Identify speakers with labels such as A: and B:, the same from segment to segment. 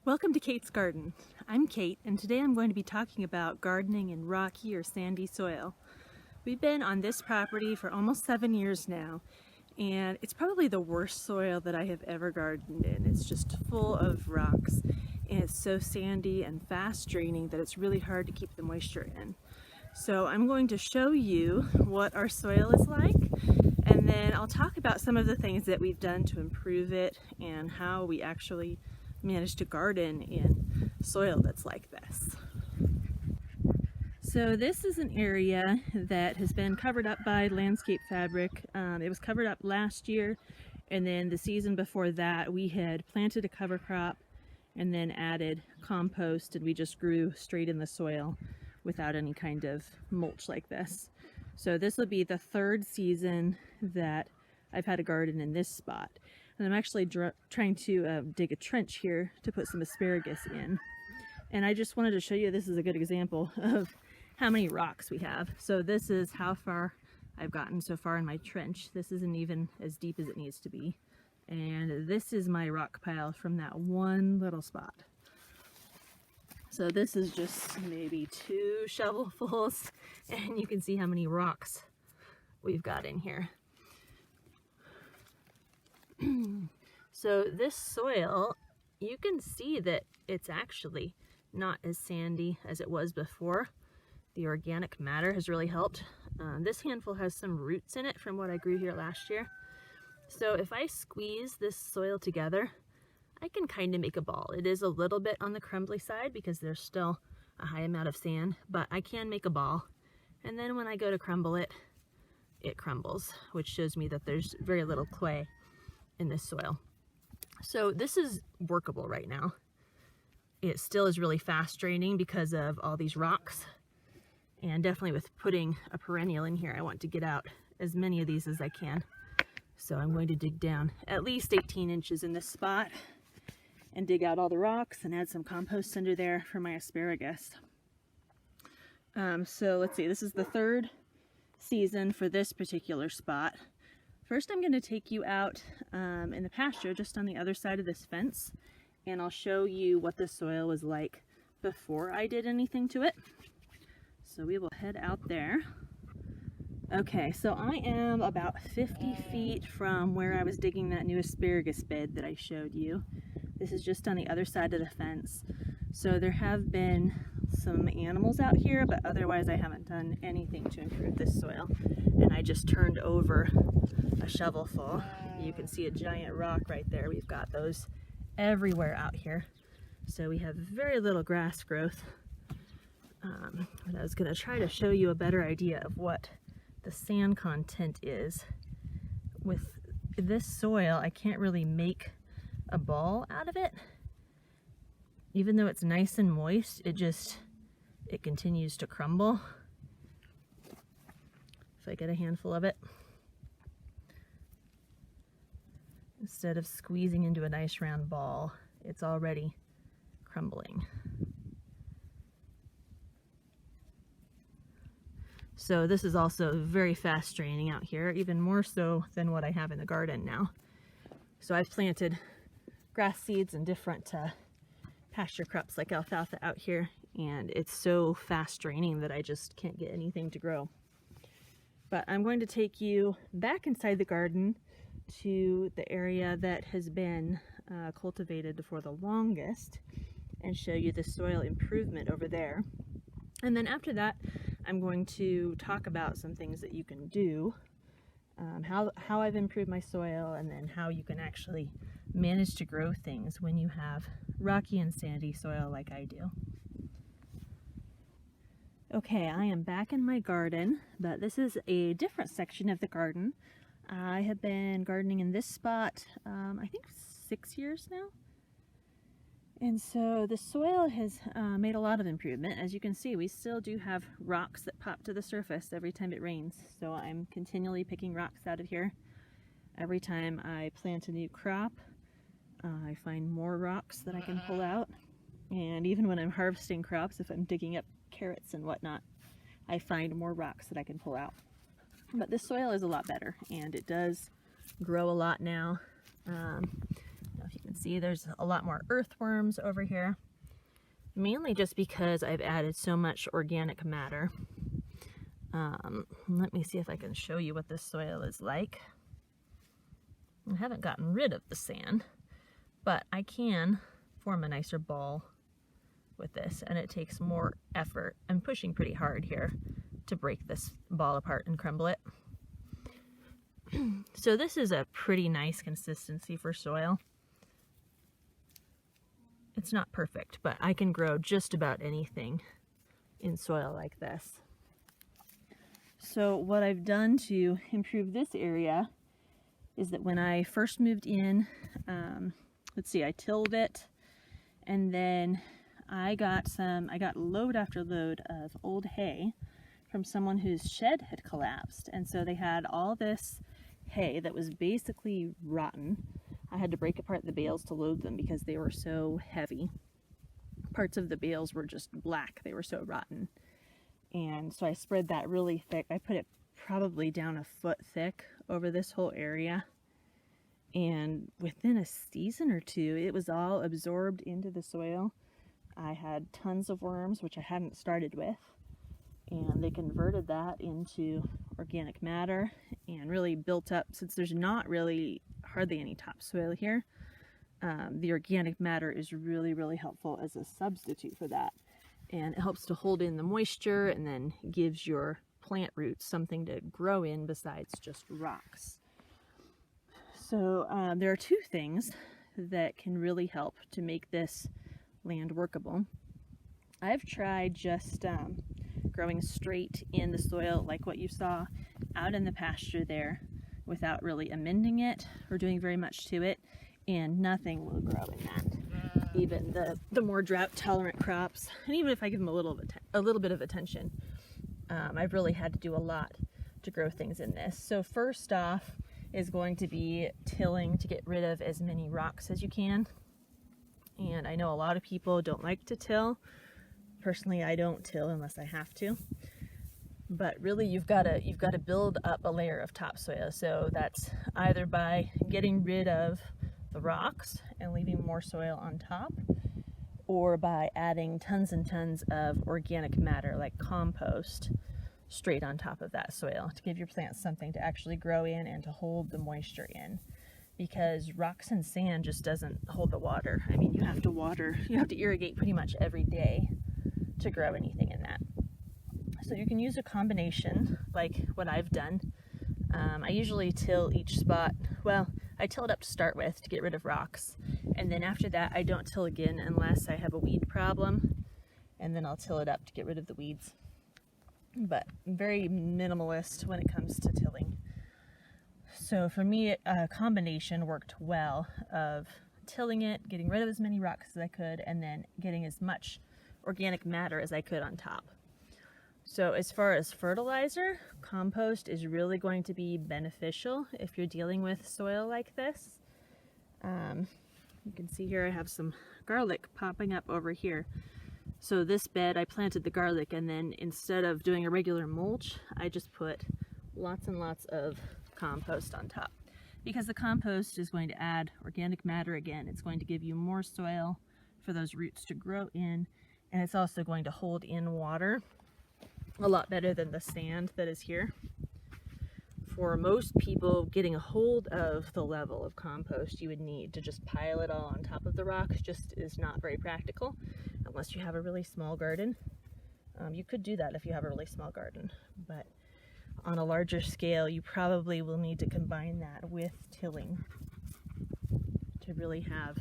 A: Welcome to Kate's Garden. I'm Kate, and today I'm going to be talking about gardening in rocky or sandy soil. We've been on this property for almost 7 years now, and it's probably the worst soil that I have ever gardened in. It's just full of rocks, and it's so sandy and fast draining that it's really hard to keep the moisture in. So I'm going to show you what our soil is like, and then I'll talk about some of the things that we've done to improve it and how we actually manage to garden in soil that's like this. So this is an area that has been covered up by landscape fabric. It was covered up last year, and then the season before that we had planted a cover crop and then added compost, and we just grew straight in the soil without any kind of mulch like this. So this will be the third season that I've had a garden in this spot. And I'm actually trying to dig a trench here to put some asparagus in. And I just wanted to show you, this is a good example of how many rocks we have. So this is how far I've gotten so far in my trench. This isn't even as deep as it needs to be. And this is my rock pile from that one little spot. So this is just maybe 2 shovelfuls, and you can see how many rocks we've got in here. So this soil, you can see that it's actually not as sandy as it was before. The organic matter has really helped. This handful has some roots in it from what I grew here last year. So if I squeeze this soil together, I can kind of make a ball. It is a little bit on the crumbly side because there's still a high amount of sand, but I can make a ball. And then when I go to crumble it, it crumbles, which shows me that there's very little clay in this soil. So this is workable right now. It still is really fast draining because of all these rocks, and definitely with putting a perennial in here, I want to get out as many of these as I can. So I'm going to dig down at least 18 inches in this spot and dig out all the rocks and add some compost under there for my asparagus. So let's see, this is the third season for this particular spot. First, I'm going to take you out in the pasture just on the other side of this fence, and I'll show you what the soil was like before I did anything to it. So we will head out there. Okay, so I am about 50 feet from where I was digging that new asparagus bed that I showed you. This is just on the other side of the fence. So there have been some animals out here, but otherwise I haven't done anything to improve this soil. And I just turned over a shovelful. You can see a giant rock right there. We've got those everywhere out here. So we have very little grass growth. And I was going to try to show you a better idea of what the sand content is. With this soil, I can't really make a ball out of it. Even though it's nice and moist, it continues to crumble. If I get a handful of it, instead of squeezing into a nice round ball, it's already crumbling. So this is also very fast draining out here, even more so than what I have in the garden now. So I've planted grass seeds and different pasture crops like alfalfa out here, and it's so fast draining that I just can't get anything to grow. But I'm going to take you back inside the garden to the area that has been cultivated for the longest and show you the soil improvement over there. And then after that, I'm going to talk about some things that you can do, how I've improved my soil, and then how you can actually manage to grow things when you have rocky and sandy soil like I do. Okay, I am back in my garden, but this is a different section of the garden. I have been gardening in this spot, I think 6 years now. And so the soil has made a lot of improvement. As you can see, we still do have rocks that pop to the surface every time it rains. So I'm continually picking rocks out of here. Every time I plant a new crop, I find more rocks that I can pull out. And even when I'm harvesting crops, if I'm digging up carrots and whatnot, I find more rocks that I can pull out. But this soil is a lot better, and it does grow a lot now. if you can see, there's a lot more earthworms over here, mainly just because I've added so much organic matter. Let me see if I can show you what this soil is like. I haven't gotten rid of the sand, but I can form a nicer ball with this, and it takes more effort. I'm pushing pretty hard here to break this ball apart and crumble it. So this is a pretty nice consistency for soil. It's not perfect, but I can grow just about anything in soil like this. So what I've done to improve this area is that when I first moved in, let's see, I tilled it, and then I got load after load of old hay from someone whose shed had collapsed, and so they had all this hay that was basically rotten. I had to break apart the bales to load them because they were so heavy. Parts of the bales were just black, they were so rotten. And so I spread that really thick. I put it probably down a foot thick over this whole area, and within a season or two it was all absorbed into the soil. I had tons of worms, which I hadn't started with, and they converted that into organic matter and really built up. Since there's not really hardly any topsoil here, the organic matter is really helpful as a substitute for that, and it helps to hold in the moisture and then gives your plant roots something to grow in besides just rocks. So there are two things that can really help to make this land workable. I've tried just growing straight in the soil like what you saw out in the pasture there without really amending it or doing very much to it, and nothing will grow in that. Even the more drought tolerant crops, and even if I give them a little bit of attention, I've really had to do a lot to grow things in this. So first off is going to be tilling to get rid of as many rocks as you can. And I know a lot of people don't like to till. Personally, I don't till unless I have to. But really, you've got to build up a layer of topsoil. So that's either by getting rid of the rocks and leaving more soil on top, or by adding tons and tons of organic matter like compost straight on top of that soil to give your plants something to actually grow in and to hold the moisture in. Because rocks and sand just doesn't hold the water. I mean, you have to irrigate pretty much every day to grow anything in that. So you can use a combination like what I've done. I usually till each spot, well, I till it up to start with to get rid of rocks, and then after that I don't till again unless I have a weed problem, and then I'll till it up to get rid of the weeds. But I'm very minimalist when it comes to tilling. So for me, a combination worked well of tilling it, getting rid of as many rocks as I could, and then getting as much organic matter as I could on top. So as far as fertilizer, compost is really going to be beneficial if you're dealing with soil like this. You can see here I have some garlic popping up over here. So this bed, I planted the garlic, and then instead of doing a regular mulch, I just put lots and lots of compost on top, because the compost is going to add organic matter again. It's going to give you more soil for those roots to grow in, and it's also going to hold in water a lot better than the sand that is here. For most people, getting a hold of the level of compost you would need to just pile it all on top of the rocks just is not very practical unless you have a really small garden. You could do that if you have a really small garden, but on a larger scale, you probably will need to combine that with tilling to really have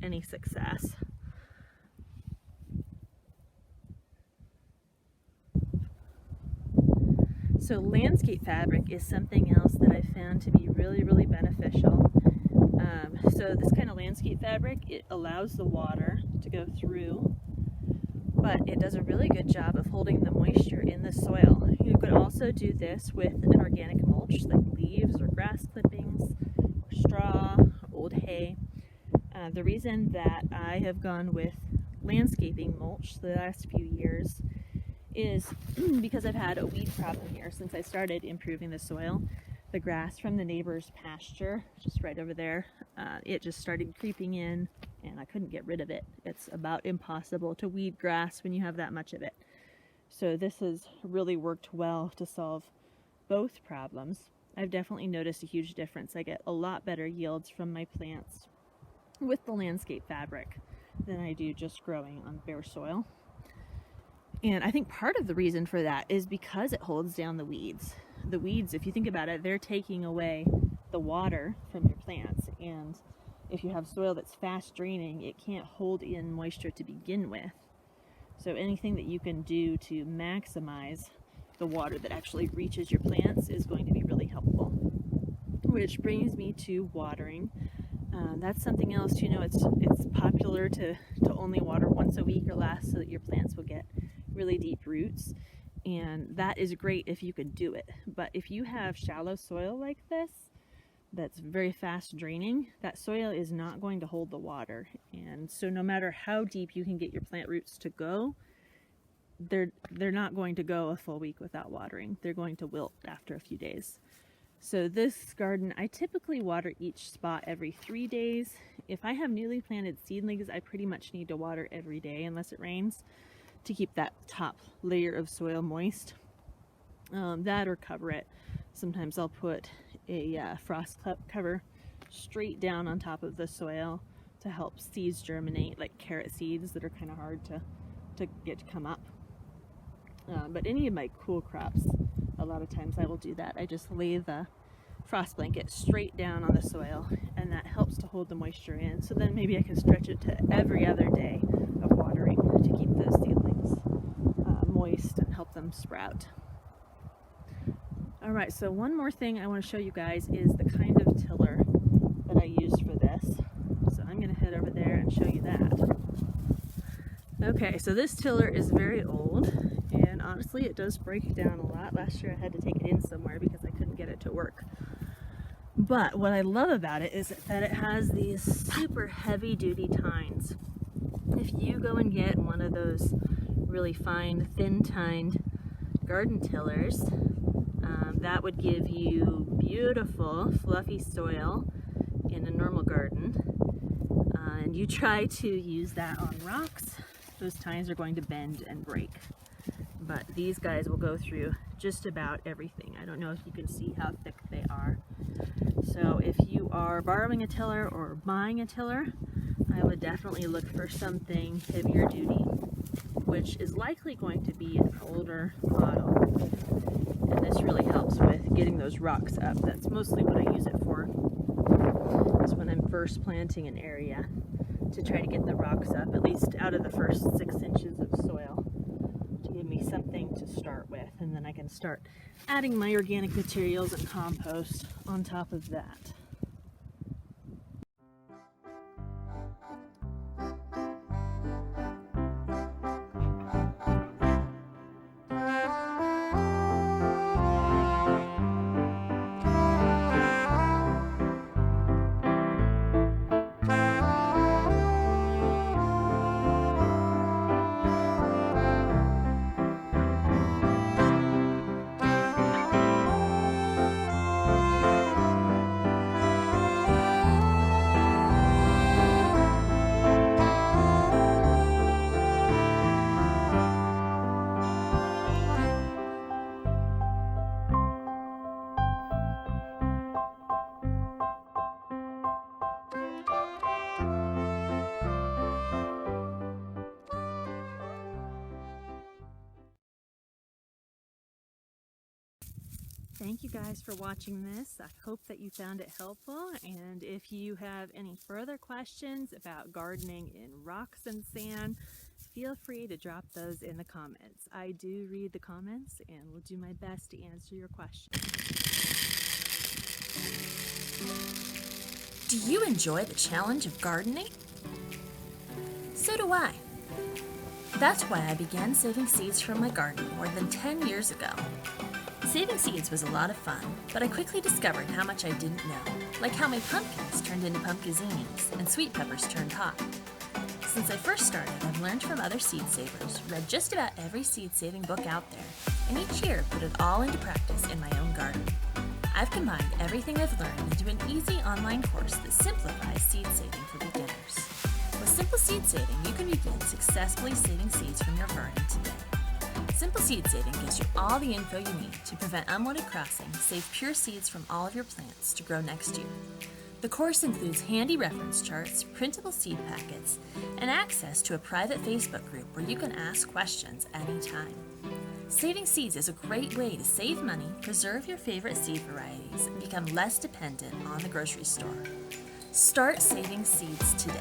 A: any success. So landscape fabric is something else that I found to be really beneficial. So this kind of landscape fabric, it allows the water to go through, but it does a really good job of holding the moisture in the soil. You could also do this with an organic mulch like leaves or grass clippings, or straw, or old hay. The reason that I have gone with landscaping mulch the last few years is because I've had a weed problem here since I started improving the soil. The grass from the neighbor's pasture, just right over there, it just started creeping in and I couldn't get rid of it. It's about impossible to weed grass when you have that much of it. So this has really worked well to solve both problems. I've definitely noticed a huge difference. I get a lot better yields from my plants with the landscape fabric than I do just growing on bare soil. And I think part of the reason for that is because it holds down the weeds. The weeds, if you think about it, they're taking away the water from your plants, and if you have soil that's fast draining, it can't hold in moisture to begin with. So anything that you can do to maximize the water that actually reaches your plants is going to be really helpful. Which brings me to watering. That's something else, you know, it's popular to only water once a week or less so that your plants will get really deep roots, and that is great if you can do it. But if you have shallow soil like this that's very fast draining, that soil is not going to hold the water, and so no matter how deep you can get your plant roots to go, they're not going to go a full week without watering. They're going to wilt after a few days. So this garden, I typically water each spot every 3 days. If I have newly planted seedlings, I pretty much need to water every day unless it rains to keep that top layer of soil moist. That or cover it. Sometimes I'll put a frost cover straight down on top of the soil to help seeds germinate, like carrot seeds that are kind of hard to get to come up. But any of my cool crops, a lot of times I will do that. I just lay the frost blanket straight down on the soil, and that helps to hold the moisture in. So then maybe I can stretch it to every other day of watering to keep those seedlings moist and help them sprout. All right, so one more thing I want to show you guys is the kind of tiller that I use for this. So I'm going to head over there and show you that. Okay, so this tiller is very old, and honestly it does break down a lot. Last year I had to take it in somewhere because I couldn't get it to work. But what I love about it is that it has these super heavy duty tines. If you go and get one of those really fine thin tined garden tillers, that would give you beautiful fluffy soil in a normal garden, and you try to use that on rocks, those tines are going to bend and break. But these guys will go through just about everything. I don't know if you can see how thick they are. So if you are borrowing a tiller or buying a tiller, I would definitely look for something heavier duty, which is likely going to be an older model. And this really helps with getting those rocks up. That's mostly what I use it for, is when I'm first planting an area, to try to get the rocks up, at least out of the first 6 inches of soil, to give me something to start with, and then I can start adding my organic materials and compost on top of that. Thank you guys for watching this. I hope that you found it helpful, and if you have any further questions about gardening in rocks and sand, feel free to drop those in the comments. I do read the comments and will do my best to answer your questions.
B: Do you enjoy the challenge of gardening? So do I. That's why I began saving seeds from my garden more than 10 years ago. Saving seeds was a lot of fun, but I quickly discovered how much I didn't know, like how my pumpkins turned into pumpkins and sweet peppers turned hot. Since I first started, I've learned from other seed savers, read just about every seed saving book out there, and each year put it all into practice in my own garden. I've combined everything I've learned into an easy online course that simplifies seed saving for beginners. With Simple Seed Saving, you can begin successfully saving seeds from your garden today. Simple Seed Saving gives you all the info you need to prevent unwanted crossing, save pure seeds from all of your plants to grow next year. The course includes handy reference charts, printable seed packets, and access to a private Facebook group where you can ask questions anytime. Saving seeds is a great way to save money, preserve your favorite seed varieties, and become less dependent on the grocery store. Start saving seeds today.